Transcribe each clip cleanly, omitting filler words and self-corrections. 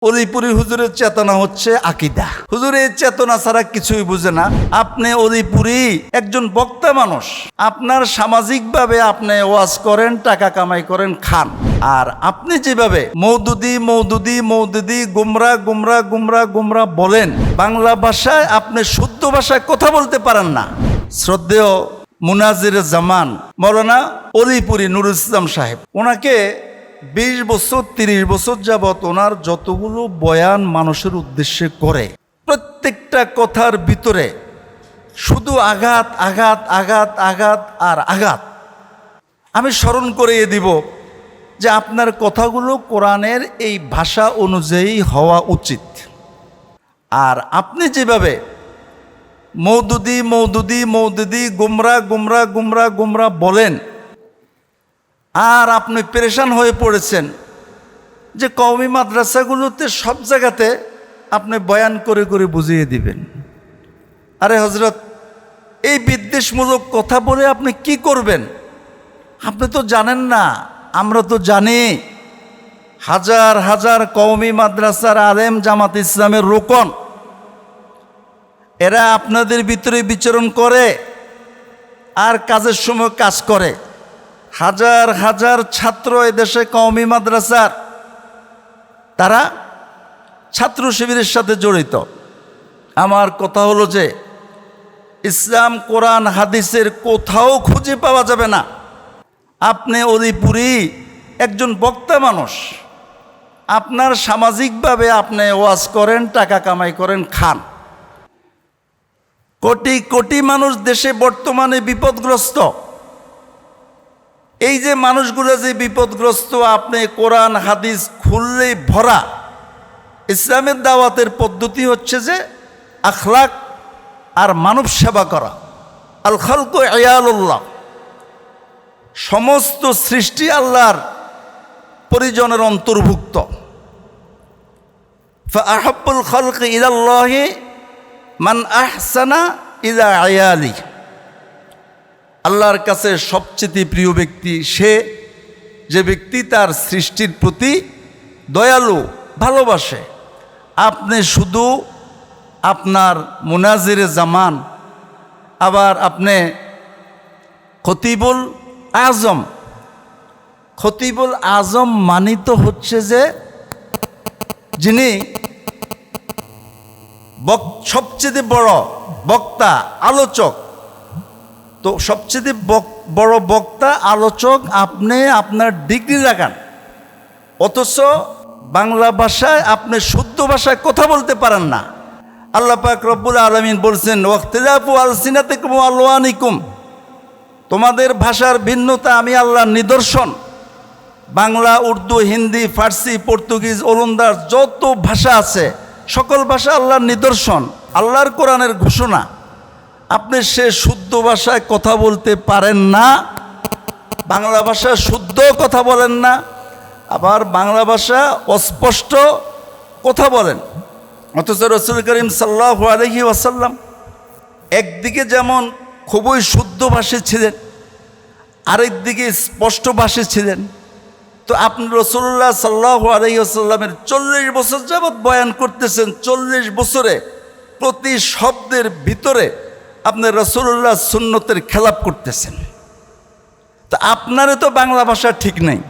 অলিপুরি হুজুরের চেতনা হচ্ছে আকীদা। হুজুর এই চেতনা ছাড়া কিছুই বুঝে না। আপনি অলিপুরি একজন বক্তা মানুষ, আপনার সামাজিকভাবে আপনি ওয়াজ করেন, টাকা কামাই করেন, খান। আর আপনি যেভাবে মৌদুদি মৌদুদি মৌদুদি গুমরা গুমরা গুমরা গুমরা বলেন, বাংলা ভাষায় আপনি শুদ্ধ ভাষায় কথা বলতে পারেন না। শ্রদ্ধেয় মুনাজির জামান মৌলানা অলিপুরি নুরুল ইসলাম সাহেব, ওনাকে 20 বছর 30 বছর যাবৎ ওনার যতগুলো বয়ান মানুষের উদ্দেশ্যে করে, প্রত্যেকটা কথার ভিতরে শুধু আঘাত আঘাত আঘাত আঘাত আর আঘাত। আমি স্মরণ করিয়ে দিব যে আপনার কথাগুলো কোরআনের এই ভাষা অনুযায়ী হওয়া উচিত। আর আপনি যেভাবে মৌদুদি মৌদুদি মৌদুদি গুমরা গুমরা গুমরা গুমরা বলেন, আর আপনি পেরেশান হয়ে পড়েছেন যে কওমি মাদ্রাসাগুলোতে সব জায়গাতে আপনি বয়ান করে করে বুঝিয়ে দিবেন। আরে হজরত, এই বিদ্বেষমূলক কথা বলে আপনি কি করবেন? আপনি তো জানেন না, আমরা তো জানি। হাজার হাজার কওমি মাদ্রাসার আলেম জামাত ইসলামের রোকন, এরা আপনাদের ভিতরে বিচরণ করে আর কাজের সময় কাজ করে। হাজার হাজার ছাত্র এদেশে কওমি মাদ্রাসার, তারা ছাত্র শিবিরের সাথে জড়িত। আমার কথা হলো যে ইসলাম কোরআন হাদিসের কোথাও খুঁজে পাওয়া যাবে না। আপনি অলিপুরি একজন বক্তা মানুষ, আপনার সামাজিকভাবে আপনি ওয়াজ করেন, টাকা কামাই করেন, খান। কোটি কোটি মানুষ দেশে বর্তমানে বিপদগ্রস্ত। এই যে মানুষগুলো যে বিপদগ্রস্ত, আপনি কোরআন হাদিস খুললেই ভরা। ইসলামের দাওয়াতের পদ্ধতি হচ্ছে যে আখলাক আর মানব সেবা করা। আল খালকু ইয়ালুল্লাহ, সমস্ত সৃষ্টি আল্লাহর পরিজনের অন্তর্ভুক্ত। ফাআহাব্বুল খালকি ইলাল্লাহি মান আহসানা ইলা আয়ালি, আল্লাহর কাছে সবচেয়ে প্রিয় ব্যক্তি সে যে ব্যক্তি তার সৃষ্টির প্রতি দয়ালু, ভালোবাসে। আপনি শুধু আপনার মুনাজিরে জামান, আবার আপনি খতিবুল আজম। খতিবুল আজম মানিত হচ্ছে যে যিনি সবচেয়ে বড় বক্তা, আলোচক। তো সবচেয়ে বড় বক্তা, আলোচক আপনি আপনার ডিগ্রি লাগান, অথচ বাংলা ভাষায় আপনি শুদ্ধ ভাষায় কথা বলতে পারেন না। আল্লাহ পাক রব্বুল আলামিন বলছেন, ওয়াখতিলাফু আলসিনাতিকুম ওয়া আলওয়ানিকুম, তোমাদের ভাষার ভিন্নতা আমি আল্লাহর নিদর্শন। বাংলা, উর্দু, হিন্দি, ফার্সি, পর্তুগিজ, ওলন্দাজ যত ভাষা আছে, সকল ভাষা আল্লাহর নিদর্শন, আল্লাহর কোরআনের ঘোষণা। আপনি সে শুদ্ধ ভাষায় কথা বলতে পারেন না, বাংলা ভাষা শুদ্ধ কথা বলেন না, আবার বাংলা ভাষা অস্পষ্ট কথা বলেন। অথচ রাসূল করিম সাল্লাল্লাহু আলাইহি ওয়াসাল্লাম একদিকে যেমন খুবই শুদ্ধ ভাষী ছিলেন, আরেকদিকে স্পষ্ট ভাষী ছিলেন। তো আপনি রাসূলুল্লাহ সাল্লাল্লাহু আলাইহি ওয়াসাল্লামের 40 বছর যাবৎ বয়ান করতেছেন, 40 বছরে প্রতি শব্দের ভিতরে আপনি রাসূলুল্লাহ সুন্নতের খেলাপ করতেছেন। তা আপনারও তো বাংলা ভাষা ঠিক নেই,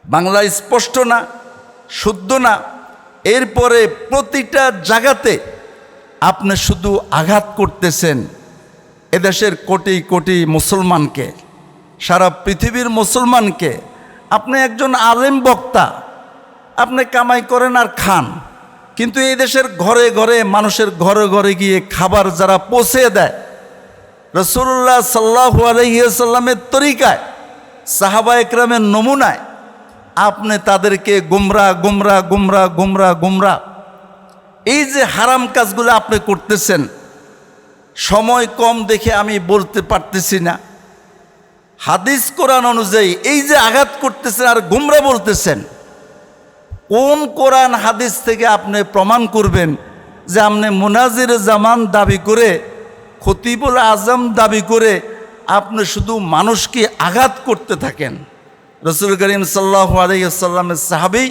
বাংলা স্পষ্ট না, শুদ্ধ না। এরপরে প্রতিটা জায়গাতে আপনি শুধু আঘাত করতেছেন এদেশের কোটি কোটি মুসলমানকে, সারা পৃথিবীর মুসলমানকে। আপনি একজন আলেম বক্তা, আপনি কামাই করেন আর খান, কিন্তু এই দেশের ঘরে ঘরে, মানুষের ঘরে ঘরে গিয়ে খাবার যারা পৌঁছে দেয় রাসূলুল্লাহ সাল্লাল্লাহু আলাইহি ওয়াসাল্লামের তরিকায়, সাহাবা একরামের নমুনায়, আপনি তাদেরকে গুমরা গুমরা গুমরা গুমরা গুমরা, এই যে হারাম কাজগুলো আপনি করতেছেন। সময় কম দেখে আমি বলতে পারতেছি না। হাদিস কোরআন অনুযায়ী এই যে আঘাত করতেছেন আর গুমরা বলতেছেন, কোন কোরআন হাদিস থেকে আপনি প্রমাণ করবেন যে আপনি মুনাজির জামান দাবি করে, খতিবুল আজম দাবি করে আপনি শুধু মানুষকে আঘাত করতে থাকেন? রাসূল করিম সাল্লাল্লাহু আলাইহি ওয়াসাল্লামের সাহাবী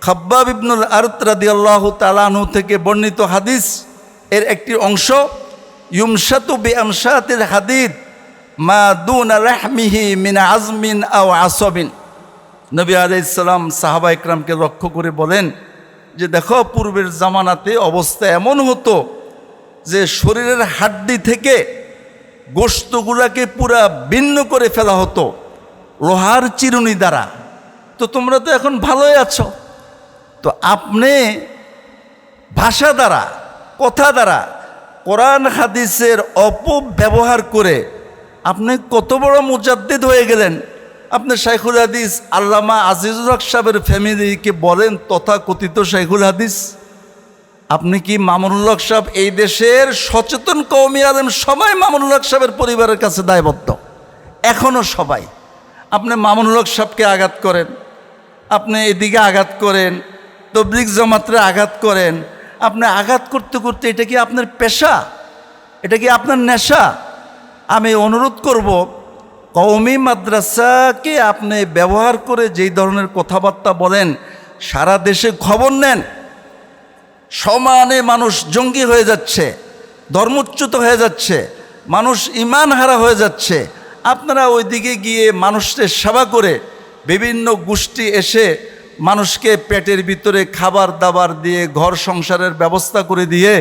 খাব্বাব ইবনুল আরত রাদিয়াল্লাহু তাআলা আনহু থেকে বর্ণিত হাদিস এর একটি অংশ, ইউমশাতু বিআমশাতিল হাদিদ মা দুনা রাহমিহি মিন আজমিন আও আসবিন। নবী আলাইহিস সালাম সাহাবা ইকরামকে লক্ষ্য করে বলেন যে দেখো, পূর্বের জামানাতে অবস্থা এমন হতো যে শরীরের হাড্ডি থেকে গোশতগুলাকে পুরা ভিন্ন করে ফেলা হতো লোহার চিরুনি দ্বারা। তো তোমরা তো এখন ভালোই আছো, তো আপনি ভাষা দ্বারা, কথা দ্বারা, কোরআন হাদিসের অপব্যবহার করে আপনি কত বড় মুজাদ্দিদ হয়ে গেলেন। আপনি শাইখুল হাদিস আল্লামা আজিজুল হক সাহেবের ফ্যামিলিকে বলেন তথাকথিত শাইখুল হাদিস। আপনি কি মামুনুল হক সাহেব, এই দেশের সচেতন কওমি আলেম সবাই মামুনুল হক সাহেবের পরিবারের কাছে দায়বদ্ধ, এখনও সবাই। আপনি মামুনুল হক সাহেবকে আঘাত করেন, আপনি এদিকে আঘাত করেন, তবলিগ জামাতরে আঘাত করেন। আপনি আঘাত করতে করতে এটা কি আপনার পেশা? এটা কি আপনার নেশা? আমি অনুরোধ করব, কওমি মাদ্রাসাকে আপনি ব্যবহার করে যেই ধরনের কথাবার্তা বলেন, সারা দেশে খবর নেন। সমানে মানুষ জঙ্গি হয়ে যাচ্ছে, ধর্মচ্যুত হয়ে যাচ্ছে, মানুষ ঈমান হারা হয়ে যাচ্ছে। আপনারা ওইদিকে গিয়ে মানুষকে সেবা করে, বিভিন্ন গোষ্ঠী এসে মানুষকে পেটের ভিতরে খাবার দাবার দিয়ে ঘর সংসারের ব্যবস্থা করে দিয়ে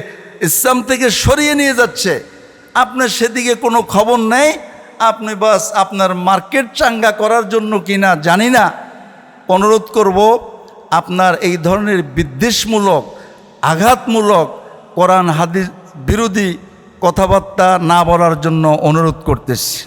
ইসলাম থেকে সরিয়ে নিয়ে যাচ্ছে। আপনার সেদিকে কোনো খবর নেই। আপনি বাস আপনার মার্কেট চাঙ্গা করার জন্য কিনা জানি না। অনুরোধ করব, আপনার এই ধরনের বিদ্বেষমূলক, আঘাতমূলক, কোরআন হাদিস বিরোধী কথাবার্তা না বলার জন্য অনুরোধ করতেছি।